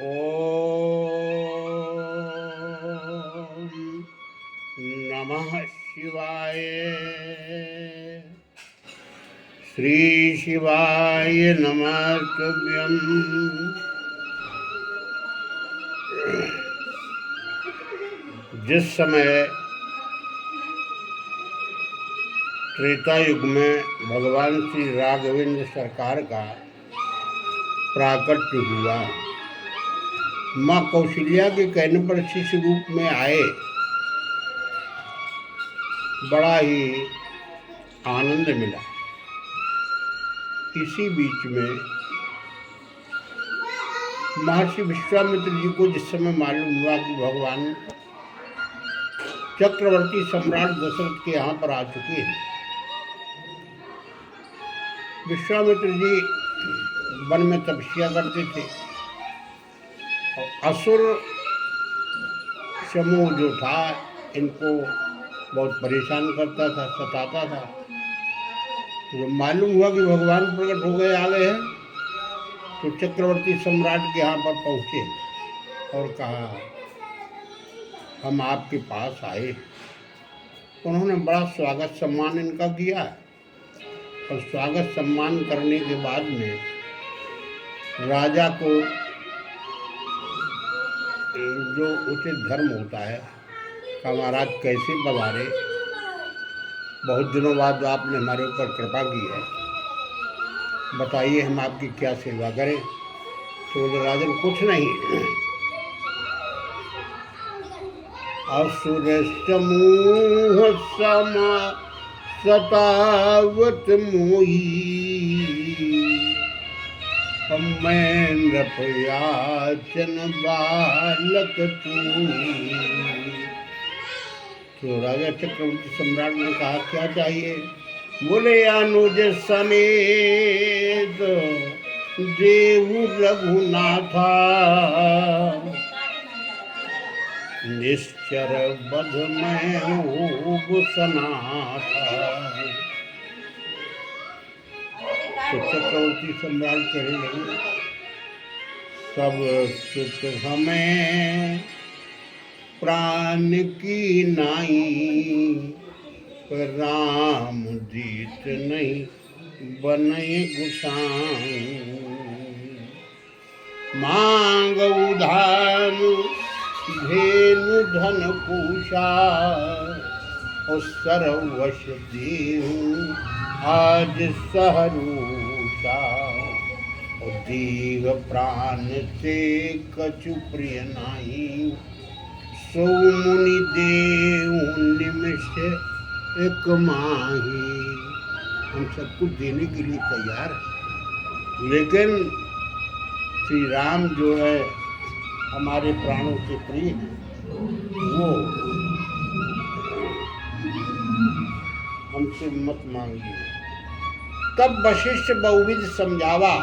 ओम नमः शिवाय। श्री शिवाय नमस्तुभ्यं। जिस समय त्रेता युग में भगवान श्री राघवेंद्र सरकार का प्राकट्य हुआ, माँ कौशल्या के कहने पर शिष्य रूप में आए। बड़ा ही आनंद मिला। इसी बीच में महर्षि विश्वामित्र जी को जिस समय मालूम हुआ कि भगवान चक्रवर्ती सम्राट दशरथ के यहाँ पर आ चुके हैं, विश्वामित्र जी वन में तपस्या करते थे और असुर समूह जो था इनको बहुत परेशान करता था, सताता था। जब मालूम हुआ कि भगवान प्रकट हो गए, आ गए हैं, तो चक्रवर्ती सम्राट के यहाँ पर पहुँचे और कहा हम आपके पास आए। उन्होंने बड़ा स्वागत सम्मान इनका किया और स्वागत सम्मान करने के बाद में राजा को जो उचित धर्म होता है कि महाराज कैसे पधारे, बहुत दिनों बाद आपने हमारे ऊपर कृपा की है, बताइए हम आपकी क्या सेवा करें। तो राजन कुछ नहीं, असुर समूह समा सतावत मोही, महेंद्र प्रयाचन बालक तू। तो राजा चक्रवर्ती सम्राट ने कहा क्या चाहिए? बोले अनुज समेत देहु रघुनाथा, निश्चर बध में सनाथा। तो चक्रवर्ती सम्राट कहने लगे सब सुख हमें प्राण की नाई, राम दीत नहीं बने गुसाई। मांग उधार धेनु धन पूषा, और सर्वश देहु आज सहरूषा। और दीव प्राण से कछु प्रिय नाही, सो मुनि देहु निमिष एक माही। हम सब कुछ देने के लिए तैयार हैं, लेकिन श्री राम जो है हमारे प्राणों से प्रिय है, वो हमसे मत मांगिए। तब वशिष्ठ बहुविध समझावा।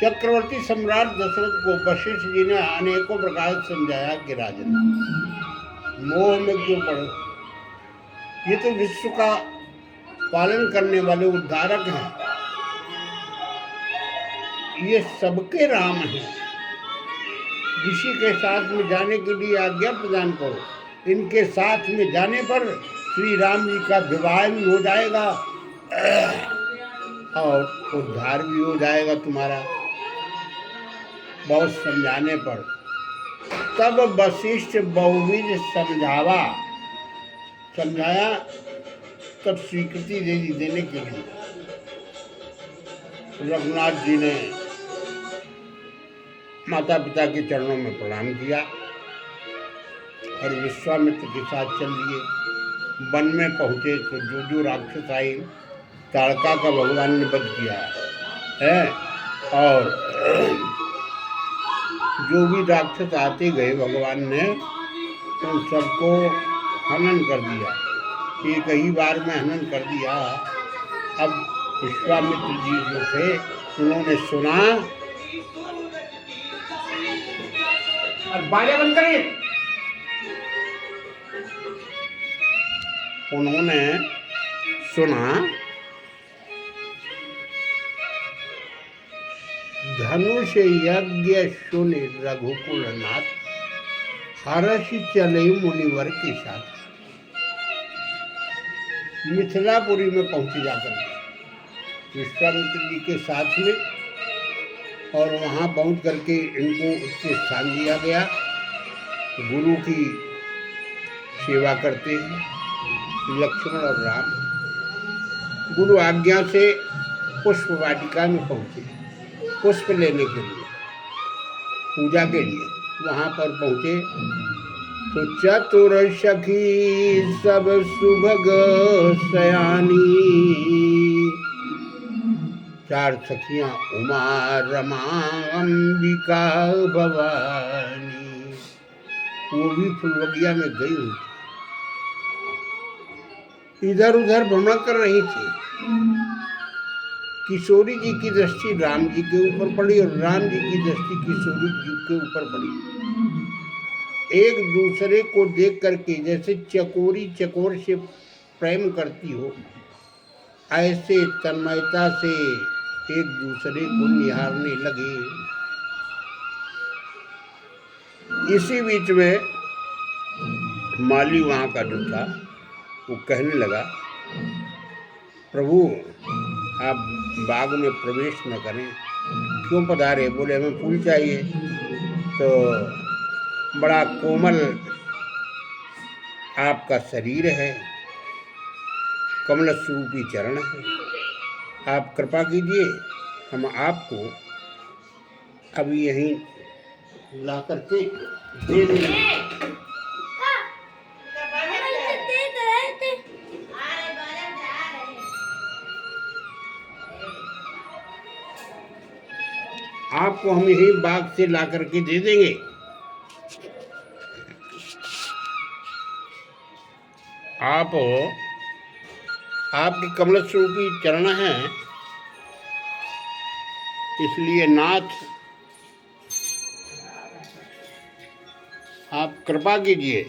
चक्रवर्ती सम्राट दशरथ को वशिष्ठ जी ने अनेकों प्रकार समझाया कि राजन मोह में क्यों पड़े, ये तो विश्व का पालन करने वाले उद्धारक हैं, ये सबके राम हैं। ऋषि के साथ में जाने के लिए आज्ञा प्रदान करो, इनके साथ में जाने पर श्री राम जी का विवाह भी हो जाएगा और उद्धार भी हो जाएगा तुम्हारा। बहुत समझाने पर तब वशिष्ठ बहुविध समझावा, समझाया तब स्वीकृति दे दी देने के लिए। रघुनाथ जी ने माता पिता के चरणों में प्रणाम किया और विश्वामित्र के साथ चल दिए। वन में पहुँचे तो जो राक्षस आई, ताड़का का भगवान ने वध किया है और जो भी राक्षस आते गए भगवान ने उन सबको हनन कर दिया। एक ही बार में हनन कर दिया। अब विश्वामित्र जी जो थे उन्होंने सुना, और बाजा बंद करिए, उन्होंने सुना धनुष यज्ञ सुन रघुकुल नाथ, हर्ष चले मुनिवर के साथ। मिथिलापुरी में पहुंचे जाकर के विश्वामित्र जी के साथ में, और वहाँ पहुँच करके इनको उसके स्थान दिया गया। गुरु की सेवा करते हैं लक्ष्मण और राम। गुरु आज्ञा से पुष्प वाटिका में पहुँचे पुष्प लेने के लिए, पूजा के लिए। वहाँ पर पहुँचे तो चतुर सखी सब सुभग सयानी, चार सखियां उमा रमा अंबिका भवानी, वो भी फुलवगिया में गई हुई थी, इधर उधर भ्रमण कर रही थी। किशोरी जी की दृष्टि राम जी के ऊपर पड़ी और राम जी की दृष्टि किशोरी जी के ऊपर पड़ी। एक दूसरे को देख करके जैसे चकोरी चकोर से प्रेम करती हो, ऐसे तन्मयता से एक दूसरे को निहारने लगे। इसी बीच में माली वहाँ का जो था वो कहने लगा, प्रभु आप बाग में प्रवेश न करें, क्यों पधारे? बोले हमें फूल चाहिए। तो बड़ा कोमल आपका शरीर है, कमल स्वरूपी चरण है, आप कृपा कीजिए, हम आपको अभी यहीं ला करके दे देंगे। आपको हम यही बाग से ला करके दे देंगे। आपके कमल स्वरूपी चरण हैं, इसलिए नाथ आप कृपा कीजिए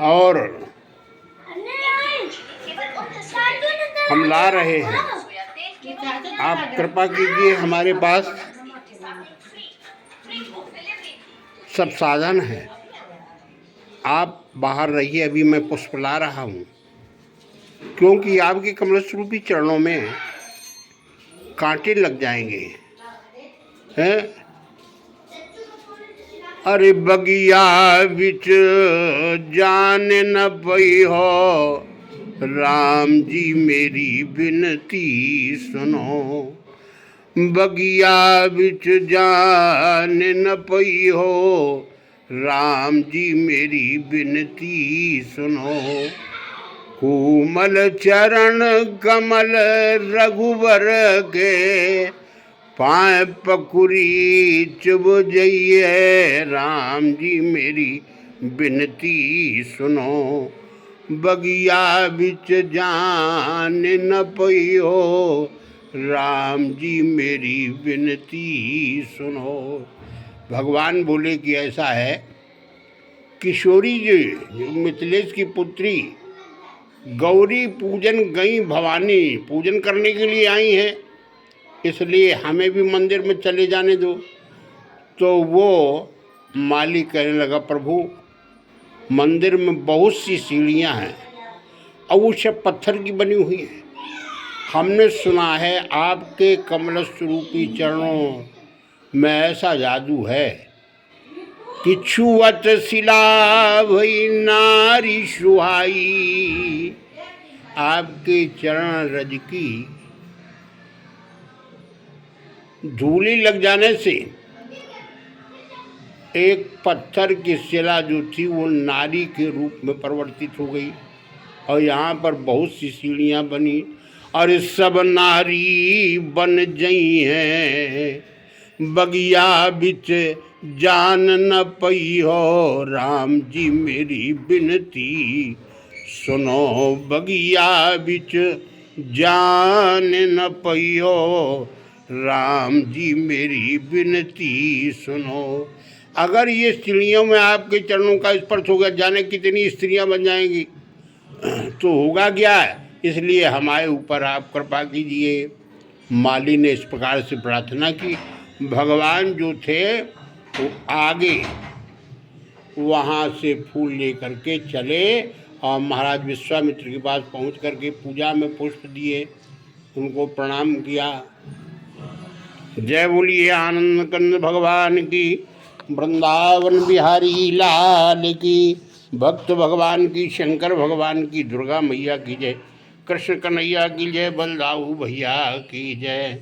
और हम ला रहे हैं, आप कृपा कीजिए। हमारे पास सब साधन है, आप बाहर रहिए, अभी मैं पुष्प ला रहा हूँ। क्योंकि आपके कमल स्वरूपी चरणों में कांटे लग जाएंगे हैं। अरे बगिया बिच जान न पई हो, राम जी मेरी विनती सुनो। बगिया बिच जान न पई हो, राम जी मेरी विनती सुनो। कोमल चरण कमल रघुवर के, पाए पकुरी चुभ जइए, राम जी मेरी विनती सुनो। बगिया बिच जान न पई हो, राम जी मेरी विनती सुनो। भगवान बोले कि ऐसा है, किशोरी जी जो मिथिलेश की पुत्री गौरी पूजन गई, भवानी पूजन करने के लिए आई हैं, इसलिए हमें भी मंदिर में चले जाने दो। तो वो माली कहने लगा, प्रभु मंदिर में बहुत सी सीढ़ियाँ हैं और वो सब पत्थर की बनी हुई हैं। हमने सुना है आपके कमल स्वरूपी चरणों में ऐसा जादू है कि छुअत शिला भई नारी सुहाई। आपके चरण रज की धूली लग जाने से एक पत्थर की शिला जो थी वो नारी के रूप में परिवर्तित हो गई और यहाँ पर बहुत सी सीढ़ियाँ बनी और सब नारी बन गई हैं। बगिया बिच जान न पई हो, राम जी मेरी विनती सुनो। बगिया बिच जान न पई हो, राम जी मेरी विनती सुनो। अगर ये स्त्रियों में आपके चरणों का स्पर्श होगा, जाने कितनी स्त्रियां बन जाएंगी, तो होगा क्या है। इसलिए हमारे ऊपर आप कृपा कीजिए माली ने इस प्रकार से प्रार्थना की। भगवान जो थे वो आगे वहाँ से फूल लेकर के चले और महाराज विश्वामित्र के पास पहुँच करके पूजा में पुष्प दिए, उनको प्रणाम किया। जय बोलिए आनंद कंद भगवान की, वृंदावन बिहारी लाल की, भक्त भगवान की, शंकर भगवान की, दुर्गा मैया की जय, कृष्ण कन्हैया की जय, बलदाऊ भैया की जय।